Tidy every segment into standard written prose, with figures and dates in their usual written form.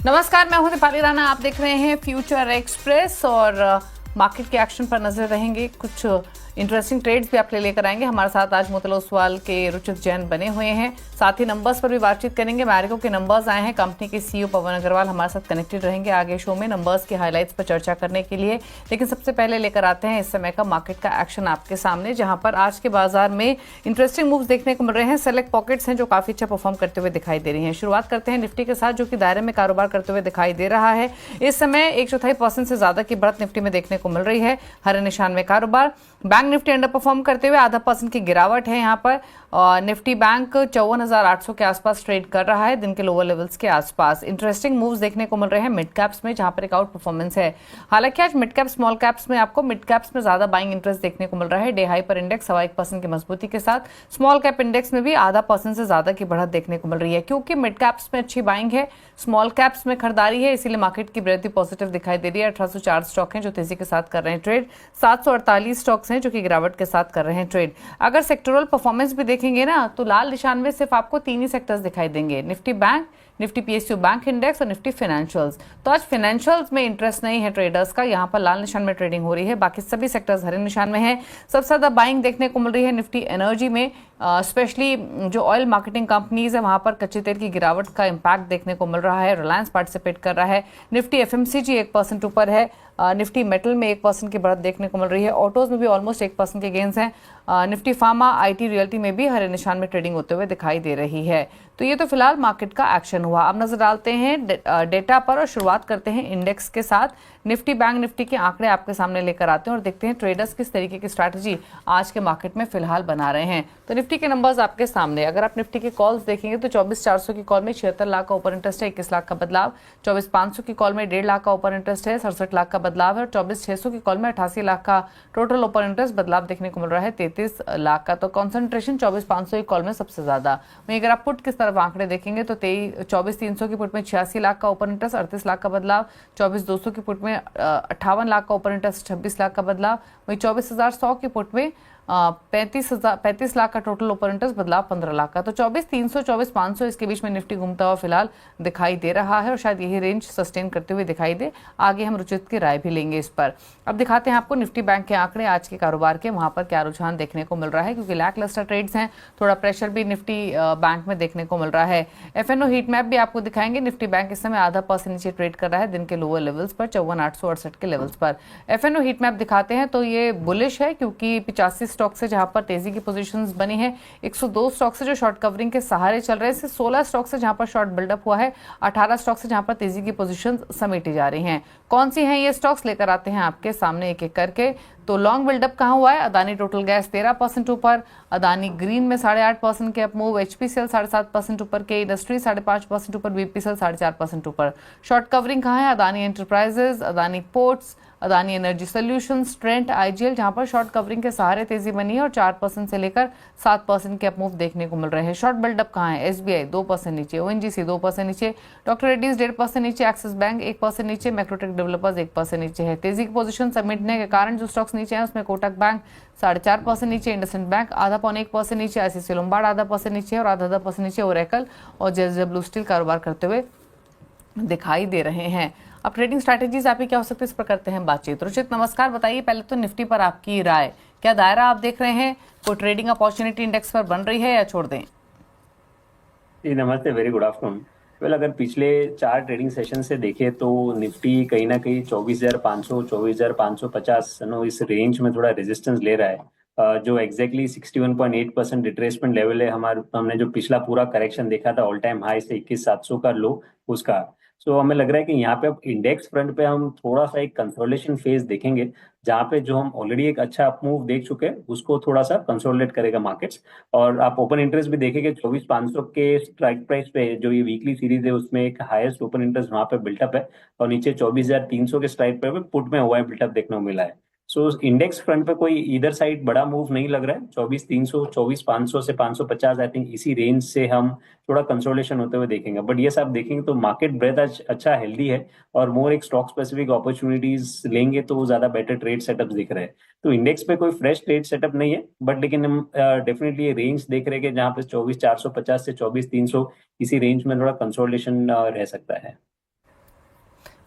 नमस्कार, मैं हूं दीपाली राणा। आप देख रहे हैं फ्यूचर एक्सप्रेस और मार्केट के एक्शन पर नजर रहेंगे। कुछ इंटरेस्टिंग ट्रेड्स भी आपके लिए लेकर आएंगे। हमारे साथ आज मोतीलाल ओसवाल के रुचित जैन बने हुए हैं, साथ ही नंबर्स पर भी बातचीत करेंगे। मैरिको के नंबर्स आए हैं, कंपनी के सीईओ पवन अग्रवाल हमारे साथ कनेक्टेड रहेंगे आगे शो में नंबर्स के हाइलाइट्स पर चर्चा करने के लिए। लेकिन सबसे पहले लेकर आते हैं इस समय का मार्केट का एक्शन आपके सामने, जहां पर आज के बाजार में इंटरेस्टिंग मूव्स देखने को मिल रहे हैं। सेलेक्ट पॉकेट्स हैं जो काफी अच्छा परफॉर्म करते हुए दिखाई दे रही हैं। शुरुआत करते हैं निफ्टी के साथ, जो कि दायरे में कारोबार करते हुए दिखाई दे रहा है। इस समय 1/4% से ज्यादा की बढ़त निफ्टी में देखने को मिल रही है। हरे निशान में कारोबार। बैंक निफ्टी अंडर परफॉर्म करते हुए 0.5% की गिरावट है यहाँ पर। निफ्टी बैंक 54,800 के आसपास ट्रेड कर रहा है, दिन के लोअर लेवल्स के आसपास। इंटरेस्टिंग मूव्स देखने को मिल रहे हैं मिड कैप्स में, जहां पर एक आउट परफॉर्मेंस है। हालांकि आज मिड कैप स्मॉल कैप्स में आपको मिड कैप्स में ज्यादा बाइंग इंटरेस्ट देखने को मिल रहा है। डे हाई पर इंडेक्स 1% की मजबूती के साथ, स्मॉल कैप इंडेक्स में भी 0.5% से ज्यादा की बढ़त देखने को मिल रही है। क्योंकि मिड कैप्स में अच्छी बाइंग है, स्मॉल कैप्स में खरीदारी है, इसीलिए मार्केट की वृद्धि पॉजिटिव दिखाई दे रही है। 1804 स्टॉक हैं जो तेजी के साथ कर रहे हैं ट्रेड, 748 स्टॉक्स हैं जो कि गिरावट के साथ कर रहे हैं ट्रेड। अगर सेक्टोरल परफॉर्मेंस भी देखेंगे ना, तो लाल निशान में सिर्फ आपको 3 ही सेक्टर्स दिखाई देंगे, Nifty bank, Nifty PSU bank index और निफ्टी फाइनेंशियल्स। तो आज फाइनेंशियल्स में इंटरेस्ट नहीं है ट्रेडर्स का, यहाँ पर लाल निशान में ट्रेडिंग हो रही है। बाकी सभी सेक्टर्स हरे निशान में है। सबसे ज्यादा बाइंग देखने को मिल रही है निफ्टी एनर्जी में, स्पेशली जो ऑयल मार्केटिंग कंपनीज है वहां पर कच्चे तेल की गिरावट का इंपैक्ट देखने को मिल रहा है। रिलायंस पार्टिसिपेट कर रहा है। निफ्टी एफएमसीजी 1% ऊपर है। निफ्टी मेटल में 1% की बढ़त देखने को मिल रही है। ऑटोज में भी ऑलमोस्ट 1% के गेंस हैं। निफ्टी फार्मा, आईटी, रियल्टी में भी हरे निशान में ट्रेडिंग होते हुए दिखाई दे रही है। तो ये तो फिलहाल मार्केट का एक्शन हुआ। अब नजर डालते हैं डेटा पर और शुरुआत करते हैं इंडेक्स के साथ। निफ्टी बैंक निफ्टी के आंकड़े आपके सामने लेकर आते हैं और देखते हैं ट्रेडर्स किस तरीके की स्ट्रैटेजी आज के मार्केट में फिलहाल बना रहे हैं। तो निफ्टी के नंबर्स आपके सामने। अगर आप निफ्टी के कॉल्स देखेंगे तो 24,400 की कॉल में 76 लाख का ओपन इंटरेस्ट है, 21 लाख का बदलाव। 24,500 की कॉल में 1.5 लाख का ओपन इंटरेस्ट है, 67 लाख का बदलाव है। और 24,600 की कॉल में 88 लाख का टोटल ओपन इंटरेस्ट, बदलाव देखने को मिल रहा है 33 लाख का। तो कॉन्सेंट्रेशन 24,500 की कॉल में सबसे ज्यादा। वहीं अगर आप पुट किस तरफ आंकड़े देखेंगे तो 24,300 की पुट में 86 लाख का ओपन इंटरेस्ट, 38 लाख का बदलाव। 24,200 की पुट में 58 लाख का ओपन इंटरेस्ट, 26 लाख का बदलाव। वहीं 24,100 की पुट में 35 लाख का टोटल ओपन इंटरेस्ट, बदलाव 15 लाख का। तो 24,300 24,500 इसके बीच में निफ्टी घूमता हुआ फिलहाल दिखाई दे रहा है और शायद यही रेंज सस्टेन करते हुए दिखाई दे। आगे हम रुचित की राय भी लेंगे इस पर। अब दिखाते हैं आपको निफ्टी बैंक के आंकड़े आज के कारोबार के, वहां पर क्या रुझान देखने को मिल रहा है। क्योंकि लैक लस्टर ट्रेड्स हैं, थोड़ा प्रेशर भी निफ्टी बैंक में देखने को मिल रहा है। एफएनओ हीट मैप भी आपको दिखाएंगे। निफ्टी बैंक इस समय 0.5% नीचे ट्रेड कर रहा है, दिन के लोअर लेवल्स पर 54,868 के लेवल्स पर। एफएनओ हीट मैप दिखाते हैं तो ये बुलिश है, क्योंकि 85 स्टॉक से जहां पर तेजी की पोजीशंस बनी है, 102 स्टॉक से जो शॉर्ट कवरिंग के सहारे चल रहे हैं, 16 स्टॉक से जहां पर शॉर्ट बिल्डअप हुआ है, 18 स्टॉक से जहां पर तेजी की पोजीशंस समेटी जा रही हैं। कौन सी हैं ये स्टॉक्स, लेकर आते हैं आपके सामने एक एक करके। तो लॉन्ग बिल्डअप कहां हुआ है? अदानी टोटल गैस 13% ऊपर, अदानी ग्रीन में 8.5% के अप मूव, एचपीसीएल 7.5% ऊपर, के इंडस्ट्री 5.5% ऊपर, बीपीसीएल 4.5% ऊपर। शॉर्ट कवरिंग कहां है? Adani enterprises, Adani ports, Adani energy solutions, Trent, IGL, जहां पर शॉर्ट कवरिंग के सहारे तेजी बनी है और 4% से लेकर 7% के अपमूव देखने को मिल रहे हैं। शॉर्ट बिल्डअप कहां है? एसबीआई 2% नीचे, ओएनजीसी 2% नीचे, डॉक्टर रेड्डीज 1.5% नीचे, एक्सिस बैंक 1% नीचे, मैक्रोटेक डेवलपर्स 1% नीचे है। तेजी की पोजीशन समेटने के कारण जो स्टॉक्स नीचे हैं उसमें कोटक बैंक 4.5% नीचे, इंडसइंड बैंक 0.5% नीचे, आईसीआईसीआई लोम्बार्ड 0.5% नीचे और 0.5% नीचे ओरेकल और जेएसडब्ल्यू स्टील कारोबार करते हुए दिखाई दे रहे हैं। अब ट्रेडिंग स्ट्रैटेजीज आपकी क्या हो सकती है, इस पर करते हैं बातचीत। रुचित नमस्कार, बताइए पहले तो निफ्टी पर आपकी राय। क्या दायरा आप देख रहे हैं, कोई ट्रेडिंग अपॉर्चुनिटी इंडेक्स पर बन रही है या छोड़ दें? जी नमस्ते, वेरी गुड आफ्टरनून। वेल, अगर पिछले 4 ट्रेडिंग सेशन से देखें तो निफ्टी कहीं ना कहीं 24,500 24,550 नो इस रेंज में थोड़ा रेजिस्टेंस ले रहा है। जो एग्जैक्टली 61.8% रिट्रेसमेंट लेवल है हमने जो पिछला पूरा करेक्शन देखा था ऑल टाइम हाई से 21,700 का लो उसका। सो हमें लग रहा है कि यहाँ पे अब इंडेक्स फ्रंट पे हम थोड़ा सा एक कंसोलिडेशन फेज देखेंगे, जहाँ पे जो हम ऑलरेडी एक अच्छा अप मूव देख चुके हैं उसको थोड़ा सा कंसोलिडेट करेगा मार्केट्स। और आप ओपन इंटरेस्ट भी देखेंगे 24,500 के स्ट्राइक प्राइस पे जो ये वीकली सीरीज है उसमें एक हाईएस्ट ओपन इंटरेस्ट वहां पे बिल्टअप है और नीचे 24,300 के स्ट्राइक प्राइस पे पुट में हुआ है बिल्टअप देखने को मिला है। सो इंडेक्स फ्रंट पे कोई इधर साइड बड़ा मूव नहीं लग रहा है। 24,300 24,500 से 550 आई थिंक इसी रेंज से हम थोड़ा कंसोलिडेशन होते हुए देखेंगे। बट ये सब देखेंगे तो मार्केट ब्रेथ आज अच्छा हेल्दी है और मोर एक स्टॉक स्पेसिफिक अपॉर्चुनिटीज लेंगे तो ज्यादा बेटर ट्रेड सेटअप दिख रहे हैं। तो इंडेक्स पे कोई फ्रेश ट्रेड सेटअप नहीं है, बट लेकिन हम डेफिनेटली ये रेंज देख रहे हैं जहाँ पे 24,450 से 24,300 इसी रेंज में थोड़ा कंसोलिडेशन रह सकता है।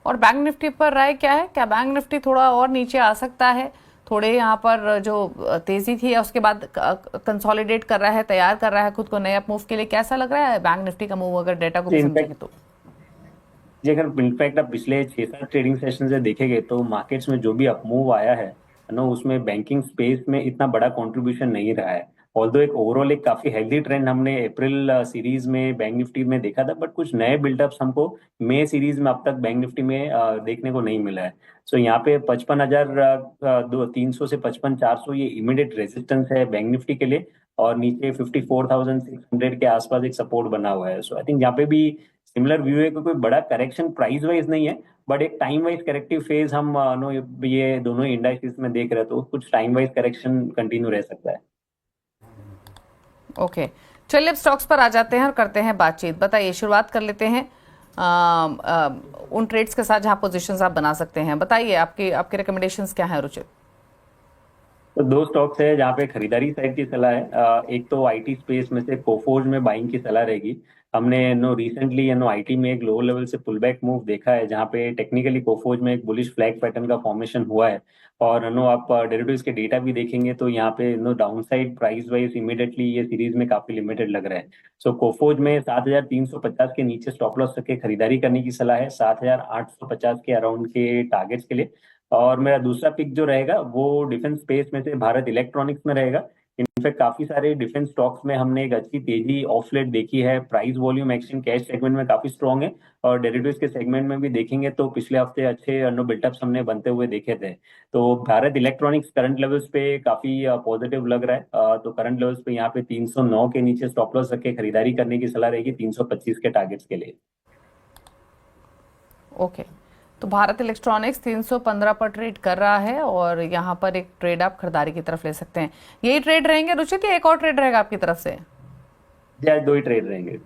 और बैंक निफ्टी पर राय क्या है? क्या बैंक निफ्टी थोड़ा और नीचे आ सकता है? थोड़े यहाँ पर जो तेजी थी उसके बाद कंसोलिडेट कर रहा है, तैयार कर रहा है खुद को नए अप मूव के लिए, कैसा लग रहा है बैंक निफ्टी का मूव अगर डेटा को भी समझेंगे इनफैक्ट तो? जी, अगर इनफैक्ट आप पिछले 6-7 ट्रेडिंग सेशन से देखेंगे तो मार्केट्स में जो भी अपमूव आया है ना, उसमें बैंकिंग स्पेस में इतना बड़ा कंट्रीब्यूशन नहीं रहा है। ऑल्दो एक ओवरऑल एक काफी हेल्दी ट्रेंड हमने अप्रैल सीरीज में बैंक निफ्टी में देखा था, बट कुछ नए बिल्डअप्स हमको मई सीरीज में अब तक बैंक निफ्टी में देखने को नहीं मिला है। सो यहाँ पे 55,300 से 55,400 ये इमीडिएट रेजिस्टेंस है बैंक निफ्टी के लिए, और नीचे 54,600 के आसपास एक सपोर्ट बना हुआ है। सो आई थिंक यहाँ पे भी सिमिलर व्यू है कि कोई बड़ा करेक्शन प्राइस वाइज नहीं है, बट एक टाइम वाइज करेक्टिव फेज हम नो ये दोनों इंडाइसेस में देख रहे हैं, तो कुछ टाइम वाइज करेक्शन कंटिन्यू रह सकता है। ओके, चलिए अब स्टॉक्स पर आ जाते हैं और करते हैं बातचीत। बताइए, शुरुआत कर लेते हैं उन ट्रेड्स के साथ जहां पोजीशंस आप बना सकते हैं। बताइए आपके आपके रिकमेंडेशंस क्या हैं रुचित? तो दो स्टॉक्स है जहाँ पे खरीदारी साइड की सलाह है। एक तो आईटी स्पेस में से कोफोर्ज में बाइंग की सलाह रहेगी। हमने नो रिसेंटली आईटी में एक लोअर लेवल से पुल बैक मूव देखा है, जहाँ पे टेक्निकली कोफोर्ज में एक बुलिश फ्लैग पैटर्न का फॉर्मेशन हुआ है। और नो आप डेरिवेटिव्स के डेटा भी देखेंगे तो यहाँ पे no downside price wise immediately ये सीरीज में काफी लिमिटेड लग रहा है। सो कोफोर्ज में 7,350 के नीचे स्टॉप लॉस रख के खरीदारी करने की सलाह है, 7,850 के अराउंड के टारगेट्स के लिए। और मेरा दूसरा पिक जो रहेगा वो डिफेंस स्पेस में से भारत इलेक्ट्रॉनिक्स में रहेगा। इनफैक्ट काफी सारे डिफेंस स्टॉक्स में हमने एक अच्छी तेजी ऑफ लेट देखी है। Price volume action cash segment में काफी स्ट्रांग है, और डेरिवेटिव्स के सेगमेंट में भी देखेंगे तो पिछले हफ्ते अच्छे बिल्टअप्स हमने बनते हुए देखे थे। तो भारत इलेक्ट्रॉनिक्स करंट लेवल्स पे काफी पॉजिटिव लग रहा है। तो करंट लेवल्स पे यहाँ पे 309 के नीचे स्टॉप लॉस रख के खरीदारी करने की सलाह रहेगी 325 के टारगेट्स के लिए। ओके, तो भारत इलेक्ट्रॉनिक्स 315 पर ट्रेड कर रहा है और यहाँ पर एक ट्रेड आप खरीदारी की तरफ ले सकते हैं। यही ट्रेड रहेंगे रुचित, या एक और ट्रेड रहेगा आपकी तरफ से? जी, आज दो ही ट्रेड रहेंगे।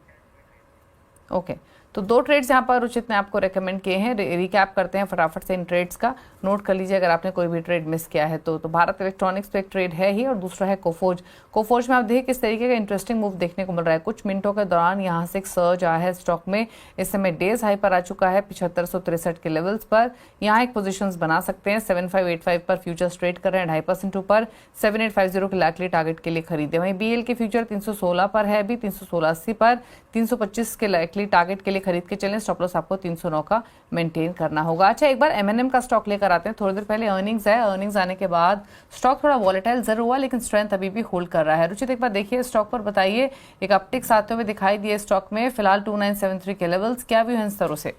ओके, तो दो ट्रेड्स यहाँ पर रुचित ने आपको रेकमेंड किए हैं। रिकैप करते हैं फटाफट से इन ट्रेड्स का, नोट कर लीजिए अगर आपने कोई भी ट्रेड मिस किया है तो भारत इलेक्ट्रॉनिक्स पे एक ट्रेड है ही, और दूसरा है कोफोर्ज। कोफोर्ज में आप देखिए किस तरीके का इंटरेस्टिंग मूव देखने को मिल रहा है। कुछ मिनटों के दौरान यहाँ से एक सर्ज आया है स्टॉक में। इस समय डेज हाई पर आ चुका है 7563 के लेवल्स पर। यहाँ एक पोजिशन बना सकते हैं। 7585 पर फ्यूचर्स ट्रेड कर रहे हैं 2.5% ऊपर। 7850 के लाइकली टारगेट के लिए खरीदे। वहीं बीएल के फ्यूचर 316 पर है अभी, 316.80 पर। 325 के लाइकली टारगेट के लिए खरीद के चलें। स्टॉप लॉस आपको 309 का मेंटेन करना होगा। अच्छा, एक बार एमएनएम का स्टॉक लेकर आते हैं। थोड़ी देर पहले अर्निंग्स है, अर्निंग्स आने के बाद स्टॉक थोड़ा वॉलेटाइल जरूर हुआ, लेकिन स्ट्रेंथ अभी भी होल्ड कर रहा है। रुचित, एक बार देखिए स्टॉक पर, बताइए एक अपटिक्स आते हुए दिखाई दिए स्टॉक में, फिलहाल 2973 के लेवल्स, क्या व्यू है इन स्तरों से?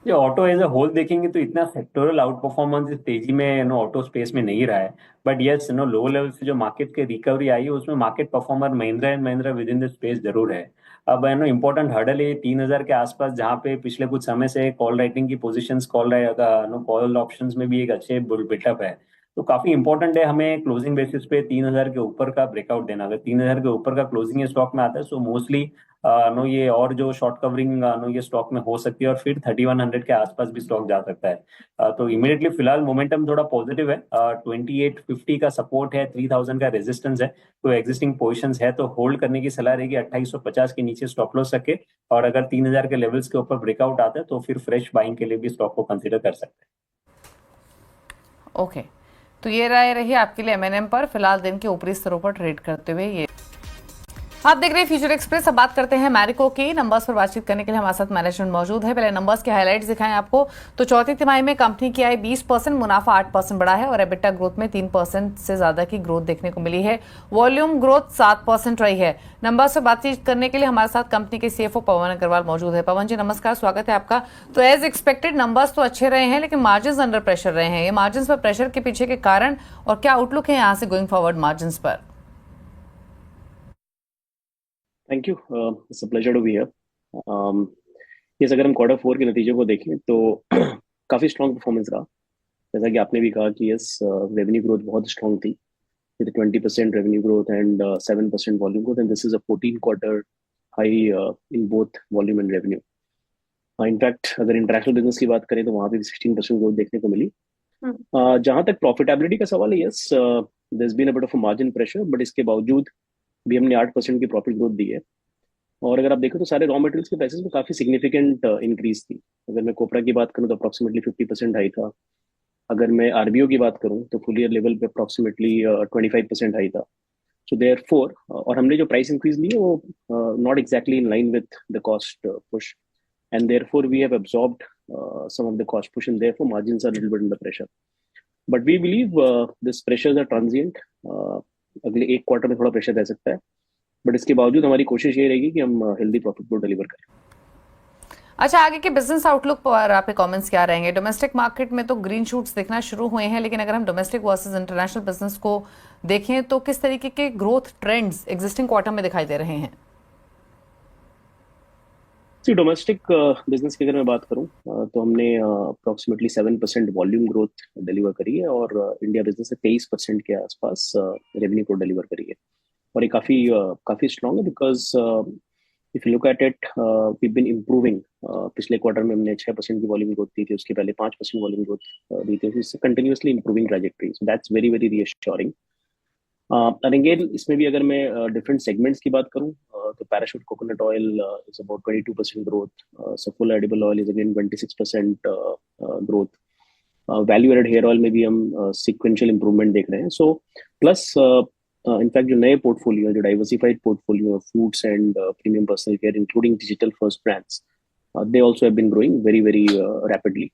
ये ऑटो एज अ होल देखेंगे तो इतना सेक्टोरल आउट परफॉर्मेंस इस तेजी में ऑटो स्पेस में नहीं रहा है। बट यस लो लेवल से जो मार्केट की रिकवरी आई है उसमें market performer Mahindra and Mahindra with in the space जरूर है। अब इंपॉर्टेंट हर्डल है 3,000 के आसपास, जहाँ पे पिछले कुछ समय से कॉल राइटिंग की पोजीशंस कॉल ऑप्शंस में भी एक अच्छे बिल्टअप है। तो काफी इंपॉर्टेंट है हमें क्लोजिंग बेसिस पे 3,000 के ऊपर का ब्रेकआउट देना। अगर 3,000 के ऊपर का क्लोजिंग स्टॉक में आता है सो मोस्टली ये और जो शॉर्ट कवरिंग ये स्टॉक में हो सकती है, और फिर 3,100 के आसपास भी स्टॉक जा सकता है। तो इमीडिएटली फिलहाल मोमेंटम थोड़ा पॉजिटिव है। 2850 का सपोर्ट है, 3,000 का रेजिस्टेंस है। तो एग्जिस्टिंग पोजीशंस है तो होल्ड करने की सलाह रहेगी। 2850 के नीचे स्टॉप लॉस रखे, और अगर 3,000 के लेवल्स के ऊपर ब्रेकआउट आता है तो फिर फ्रेश बाइंग के लिए भी स्टॉक को कंसिडर कर सकते हैं। ओके, तो ये राय रही आपके लिए एमएनएम पर, फिलहाल दिन के ऊपरी स्तरों पर ट्रेड करते हुए। ये आप देख रहे हैं फ्यूचर एक्सप्रेस। अब बात करते हैं मैरिको की। नंबर्स पर बातचीत करने के लिए हमारे साथ मैनेजमेंट मौजूद है। पहले नंबर्स के हाइलाइट्स दिखाएं आपको। तो चौथी तिमाही में कंपनी की आय 20%, मुनाफा 8% बढ़ा है, और एबिटा ग्रोथ में 3% से ज्यादा की ग्रोथ देखने को मिली है। वॉल्यूम ग्रोथ 7% रही है। नंबर्स पर बातचीत करने के लिए हमारे साथ कंपनी के सीएफओ पवन अग्रवाल मौजूद है। पवन जी नमस्कार, स्वागत है आपका। तो एज एक्सपेक्टेड नंबर्स तो अच्छे रहे हैं, लेकिन मार्जिन अंडर प्रेशर रहे हैं। ये मार्जिन पर प्रेशर के पीछे के कारण और क्या आउटलुक है यहाँ से गोइंग फॉरवर्ड मार्जिन पर? Thank you, it's a pleasure to be here. Yes, अगर हम क्वार्टर 4 के नतीजे को देखें तो काफ़ी स्ट्रॉन्ग परफॉर्मेंस रहा। जैसा कि आपने भी कहा कि यस, रेवेन्यू ग्रोथ बहुत स्ट्रॉन्ग थी, with 20% revenue growth and 7% volume growth, and this is a 14 quarter high in both volume and revenue. In fact अगर इंटरनेशनल बिजनेस की बात करें तो वहाँ पे भी 16% ग्रोथ देखने को मिली। जहाँ तक प्रॉफिटेबिलिटी का सवाल है, yes there been a bit of a margin pressure, but इसके बावजूद भी हमने 8% की प्रॉफिट ग्रोथ दी है। और अगर आप देखो तो सारे रॉ मटेरियल्स के प्राइसेस में काफी सिग्निफिकेंट इंक्रीज थी। अगर मैं कोपरा की बात करूँ तो अप्रोक्सीमेटली 50% हाई था। अगर मैं आरबीओ की बात करूँ तो फुल ईयर लेवल पे अप्रोक्सीमेटली 25% हाई था। सो देयर फोर, और हमने जो प्राइस इंक्रीज ली है वो not exactly in line with the cost push, and therefore we have absorbed some of the cost push, and therefore margins are a little bit under pressure. But we believe this pressures are transient. अगले एक quarter में थोड़ा pressure रह सकता है, but इसके बावजूद हमारी कोशिश ये रहेगी कि हम हेल्दी प्रॉफिट को डिलीवर करें। अच्छा, आगे के बिजनेस आउटलुक पर आपके कमेंट्स क्या रहेंगे? डोमेस्टिक मार्केट में तो ग्रीन शूट्स दिखना शुरू हुए हैं, लेकिन अगर हम डोमेस्टिक वर्सेस इंटरनेशनल बिजनेस को देखें तो किस तरीके के ग्रोथ ट्रेंड्स एग्जिस्टिंग क्वार्टर में दिखाई दे रहे हैं? डोमेस्टिक बिजनेस की अगर मैं बात करूं तो हमने अप्रोक्सीमेटली 7% वॉल्यूम ग्रोथ डिलीवर करी है, और इंडिया बिजनेस से 23% के आसपास रेवेन्यू ग्रोथ डिलीवर करी है। और ये काफी काफी स्ट्रांग है, because if you look at it we been improving. पिछले क्वार्टर में हमने 6% की वॉल्यूम ग्रोथ दी थी, उसके पहले 5% वॉल्यूम ग्रोथ दी थी। इससे continuously improving trajectory, so that's very very reassuring. And again इसमें भी अगर मैं डिफरेंट सेगमेंट्स की बात करूं तो Parachute coconut oil is about 22% growth, Saffola edible oil is again 26% growth. Value added hair oil में भी हम सिक्वेंशियल इंप्रूवमेंट देख रहे हैं। सो प्लस इनफैक्ट जो नए पोर्टफोलियो, जो diversified portfolio, foods and premium personal care including digital first brands, they also have been growing very very rapidly.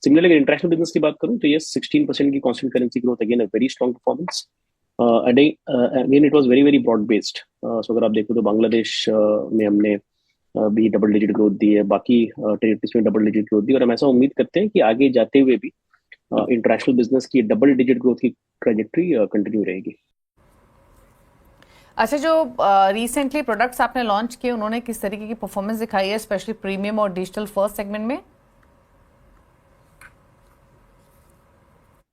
Similarly, international business की बात करूं तो ये 16% की constant currency growth, again a very strong performance. Again it was very very broad based. So अगर आप देखो तो बांग्लादेश में हमने भी डबल डिजिट ग्रोथ दी है, बाकी टेरिटरीज में डबल डिजिट ग्रोथ दी, और हम ऐसा उम्मीद करते हैं कि आगे जाते हुए भी इंटरनेशनल बिजनेस की डबल डिजिट ग्रोथ की ट्रैजेक्टरी कंटिन्यू रहेगी। अच्छा, जो रिसेंटली प्रोडक्ट्स आपने लॉन्च किए उन्होंने किस तरीके की परफॉर्मेंस दिखाई है, स्पेशली प्रीमियम और डिजिटल फर्स्ट सेगमेंट में?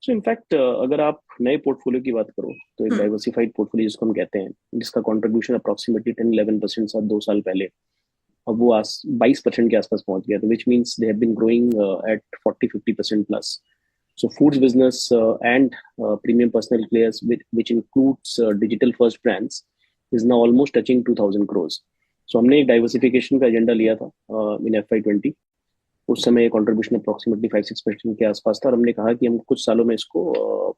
सो इनफैक्ट अगर आप नए पोर्टफोलियो की बात करो तो एक डाइवर्सिफाइड पोर्टफोलियो जिसको हम कहते हैं, जिसका कंट्रीब्यूशन अप्रोक्सीमेटली 10-11% था 2 साल पहले, अब वो 22% के आसपास पहुंच गया, तो which means they have been growing at 40-50% plus. So foods business and premium personal players, which includes digital first brands, is now almost touching 2,000 crores. So हमने एक डाइवर्सिफिकेशन का एजेंडा लिया था इन FY20। उस समय कंट्रीब्यूशन अप्रोक्सीमेटली 5-6% के आसपास था, और हमने कहा कि हम कुछ सालों में इसको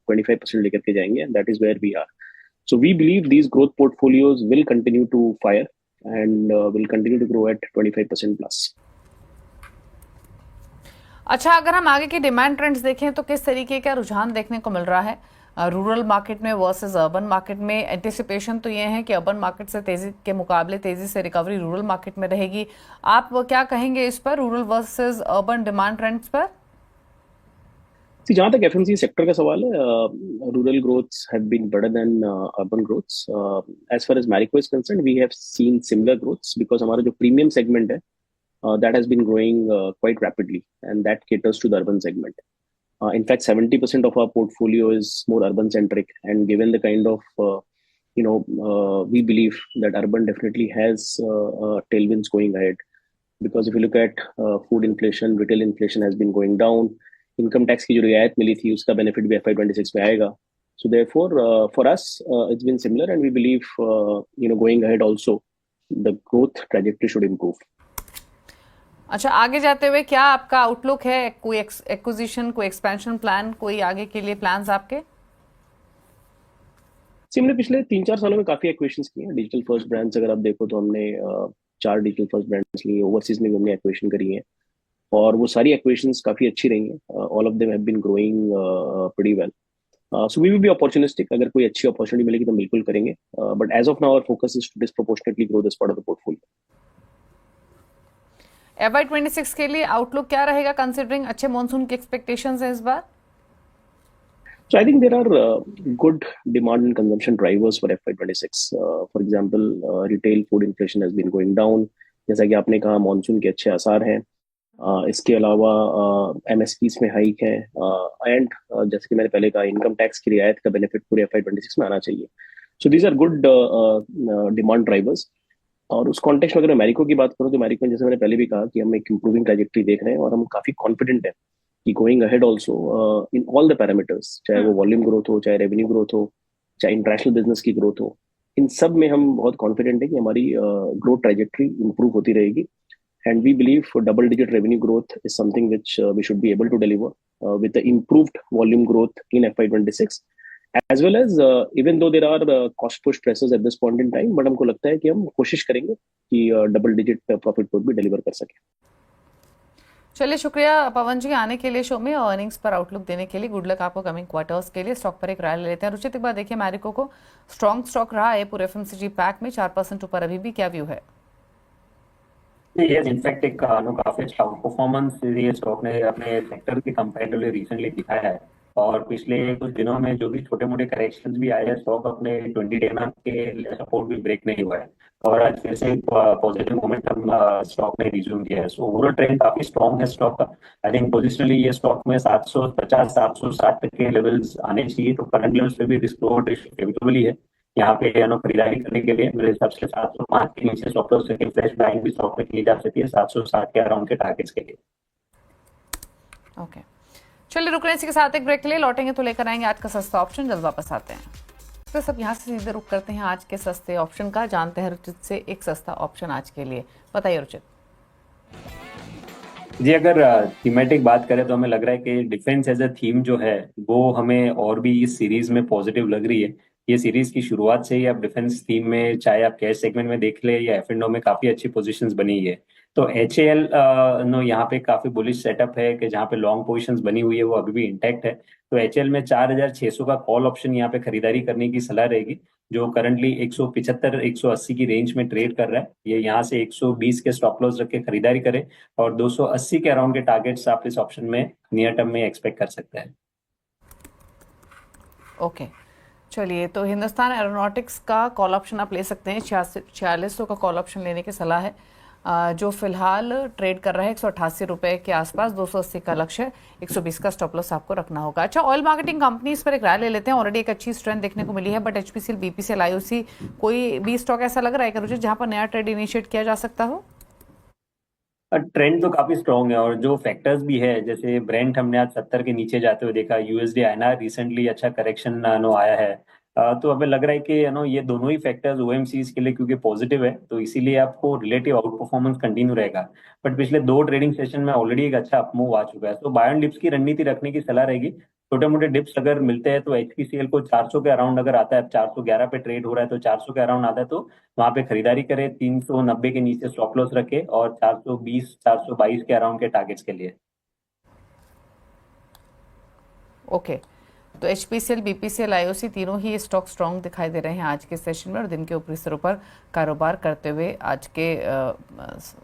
25% लेकर के जाएंगे, and that is where we are. So we believe these growth portfolios will continue to fire and will continue to grow at 25% plus. अच्छा, अगर हम आगे के डिमांड ट्रेंड्स देखें तो किस तरीके का रुझान देखने को मिल रहा है रूरल मार्केट में वर्सेस अर्बन मार्केट में? एंटिसिपेशन तो ये है कि अर्बन मार्केट से तेजी के मुकाबले तेजी से रिकवरी रूरल मार्केट में रहेगी। आप क्या कहेंगे इस पर, rural versus urban demand trends पर? जहां तक एफएमसीजी सेक्टर का सवाल है, rural growths have been better than urban growths. As far as Marico is concerned, we have seen similar growths, because हमारा जो प्रीमियम सेगमेंट है that has been growing quite rapidly, and that caters to the urban segment. In fact, 70% of our portfolio is more urban centric, and given the kind of we believe that urban definitely has tailwinds going ahead, because if you look at food inflation, retail inflation has been going down, income tax की जो रियायत मिली थी उसका benefit भी FY26 में आएगा. So therefore, for us, it's been similar, and we believe going ahead also the growth trajectory should improve. अच्छा, आगे जाते हुए क्या आपका आउटलुक है? कोई एक्विजिशन, कोई एक्सपेंशन प्लान, कोई आगे के लिए प्लान्स आपके? हमने पिछले 3-4 सालों में काफी एक्विजिशंस किए हैं। डिजिटल फर्स्ट ब्रांड्स अगर आप देखो तो हमने 4 डिजिटल फर्स्ट ब्रांड्स लिए, ओवरसीज में भी हमने एक्विजिशन करी है, और वो सारी एक्विजिशंस काफी अच्छी रही हैं। All of them have been growing pretty well. So we will be opportunistic, अगर कोई अच्छी अपॉर्चुनिटी मिलेगी तो बिल्कुल करेंगे, but as of now our focus is to disproportionately grow this part of the portfolio. FY26 के लिए आउटलुक क्या रहेगा, कंसिडरिंग अच्छे मॉनसून की एक्सपेक्टेशंस है इस बार? So I think there are good demand and consumption drivers for FY26. For example, retail food inflation has been going down. जैसा कि आपने कहा, मॉनसून के अच्छे आसार हैं। इसके अलावा MSPs में हाइक है, एंड जैसे कि मैंने पहले कहा, इनकम टैक्स की रियायत का बेनिफिट पूरे FY26 में आना चाहिए। So these are good demand drivers. और उस कॉन्टेक्स्ट में अगर मैं मैरिको की बात करूँ तो मैरिको में, जैसे मैंने पहले भी कहा, कि हम एक इंप्रूविंग ट्रैजेक्टरी देख रहे हैं, और हम काफी कॉन्फिडेंट हैं कि going ahead also in all the parameters, चाहे वो वॉल्यूम ग्रोथ हो, चाहे रेवेन्यू ग्रोथ हो, चाहे इंटरनेशनल बिजनेस की ग्रोथ हो, इन सब में हम बहुत कॉन्फिडेंट है कि हमारी ग्रोथ ट्रैजेक्टरी इंप्रूव होती रहेगी and we believe for double digit revenue growth is something which we should be able to deliver with the improved volume growth in FY26 as well as even though there are cost push pressures at this point in time, but हमको लगता है कि हम कोशिश करेंगे कि double digit profit growth भी deliver कर सके। चलिए, शुक्रिया पवन जी आने के लिए शो में और अर्निंग्स पर आउटलुक देने के लिए। गुड लक आपको कमिंग क्वार्टर्स के लिए। स्टॉक पर एक राय ले लेते हैं। रुचित, एक बार देखिए, मैरिको को स्ट्रॉन्ग स्टॉक रहा है पूरे एफएमसीजी पैक में, 4% ऊपर अभी भी, क्या व्यू है? यस, इनफैक्ट एक काफी अच्छा परफॉर्मेंस ये स्टॉक ने अपने सेक्टर के कंपैरेटिवली रिसेंटली दिखाया है और पिछले कुछ दिनों में जो भी छोटे मोटे करेक्शंस भी आए हैं, स्टॉक अपने 20 डे के सपोर्ट भी ब्रेक नहीं हुआ है और आज फिर से पॉजिटिव मोमेंटम स्टॉक ने रिज्यूम किया है। सो ओवरऑल ट्रेंड काफी स्ट्रॉन्ग है स्टॉक का। आई थिंक पोजिशनली ये स्टॉक में 750 760 तक के लेवल्स आने चाहिए, तो करंट लेवल्स पे भी रिस्क रिवॉर्ड रेशियो फेवरेबल है यहाँ पे खरीदारी करने के लिए। मेरे हिसाब से 705 के नीचे स्टॉप लॉस से फ्रेश बाइंग भी स्टॉक में की जा सकती है 760 के अराउंड के टारगेट्स के लिए। ओके, चलिए रुक रहे हैं इसी के साथ एक ब्रेक के लिए। लौटेंगे तो लेकर आएंगे आज का सस्ता ऑप्शन, जल्द वापस आते हैं। तो सब यहाँ से सीधे रुक करते हैं आज के सस्ते ऑप्शन का। जानते हैं रुचित से एक सस्ता ऑप्शन आज के लिए। बताइए रुचित। जी, अगर थीमेटिक बात करें तो हमें लग रहा है कि डिफेंस एज अ थीम जो है वो हमें और भी इस सीरीज में पॉजिटिव लग रही है। ये सीरीज की शुरुआत से ही आप डिफेंस थीम में, चाहे आप कैश सेगमेंट में देख ले या एफ&ओ में, काफी अच्छी पोजीशंस बनी है। तो HAL यहाँ पे काफी बुलिश सेटअप है कि जहाँ पे लॉन्ग पोजीशंस बनी हुई है वो अभी भी इंटैक्ट है। तो HAL में 4600 का कॉल ऑप्शन यहाँ पे खरीदारी करने की सलाह रहेगी, जो करंटली 175 180 की रेंज में ट्रेड कर रहा है। ये यहाँ से 120 के स्टॉप लॉस रख के खरीदारी करे और 280 के अराउंड के टारगेट्स आप इस ऑप्शन में नियर टर्म में एक्सपेक्ट कर सकते हैं। ओके, चलिए, तो हिंदुस्तान एरोनॉटिक्स का कॉल ऑप्शन आप ले सकते हैं। 4600 का कॉल ऑप्शन लेने की सलाह है, जो फिलहाल ट्रेड कर रहा है 188 रुपए के आसपास। 280 का लक्ष्य है, 120 का स्टॉप लॉस आपको रखना होगा। अच्छा, ऑयल मार्केटिंग कंपनीज पर एक राय ले लेते हैं। ऑलरेडी एक अच्छी स्ट्रेंथ देखने को मिली है, बट HPCL, BPCL, IOC, कोई भी स्टॉक ऐसा लग रहा है कि रुचित जहां पर नया ट्रेड इनिशिएट किया जा सकता हो? ट्रेंड तो काफी स्ट्रॉन्ग है और जो फैक्टर्स भी है, जैसे ब्रेंट हमने आज 70 के नीचे जाते हुए देखा, USD INR रिसेंटली अच्छा करेक्शन आया है। तो हमें लग रहा है कि ये दोनों ही फैक्टर्स OMCs के लिए क्योंकि पॉजिटिव है, तो इसीलिए आपको रिलेटिव आउट परफॉर्मेंस कंटिन्यू रहेगा। बट पिछले 2 ट्रेडिंग सेशन में ऑलरेडी एक अच्छा अपमूव आ चुका है, तो बाय एंड डिप्स की रणनीति रखने की सलाह रहेगी। छोटे मोटे डिप्स अगर मिलते हैं तो HPCL को 400 के अराउंड अगर आता है, 411 पे ट्रेड हो रहा है तो 400 के अराउंड आता है तो वहां पे खरीदारी करे, 390 के नीचे स्टॉप लॉस रखे और 420 422 के अराउंड के टारगेट्स के लिए। ओके, तो HPCL, BPCL, IOC तीनों ही स्टॉक स्ट्रॉन्ग दिखाई दे रहे हैं आज के सेशन में और दिन के ऊपरी स्तरों पर कारोबार करते हुए आज के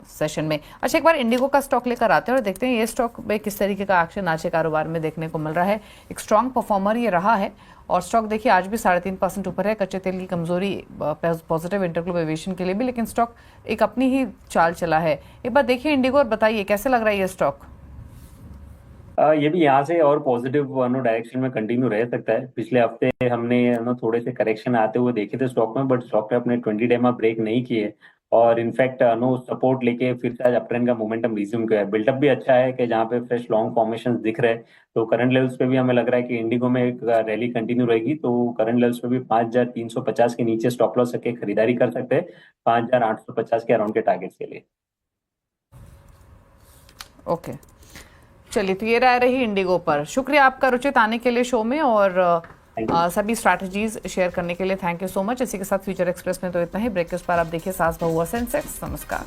सेशन में। अच्छा, एक बार इंडिगो का स्टॉक लेकर आते हैं और देखते हैं ये स्टॉक में किस तरीके का एक्शन आज के कारोबार में देखने को मिल रहा है। एक स्ट्रॉन्ग परफॉर्मर ये रहा है और स्टॉक देखिए आज भी 3.5% ऊपर है। कच्चे तेल की कमजोरी पॉजिटिव इंटरग्लोब एविएशन के लिए भी, लेकिन स्टॉक एक अपनी ही चाल चला है। एक बार देखिए इंडिगो और बताइए कैसे लग रहा है ये स्टॉक? ये भी यहाँ से और पॉजिटिव डायरेक्शन में कंटिन्यू रह सकता है। पिछले हफ्ते हमने थोड़े से करेक्शन आते हुए देखे थे स्टॉक में, बट स्टॉक ने अपने 20 डे में ब्रेक नहीं किए और इनफैक्ट सपोर्ट लेके फिर से आज अपट्रेंड का मोमेंटम रिज्यूम किया है। बिल्डअप भी अच्छा है कि जहाँ पे फ्रेश लॉन्ग फॉर्मेशन दिख रहे हैं, तो करंट लेवल्स पे भी हमें लग रहा है कि इंडिगो में एक रैली कंटिन्यू रहेगी। तो करंट लेवल्स पे भी 5350 के नीचे स्टॉप लॉस रख के खरीदारी कर सकते हैं 5850 के अराउंड के टारगेट्स के लिए। ओके, चलिए, तो ये राय रही इंडिगो पर। शुक्रिया आपका रुचित आने के लिए शो में और सभी स्ट्रैटेजीज शेयर करने के लिए। Thank you so much. इसी के साथ फ्यूचर एक्सप्रेस में तो इतना ही। ब्रेक के उस पर आप देखिए सास बहुआ सेंसेक्स। नमस्कार।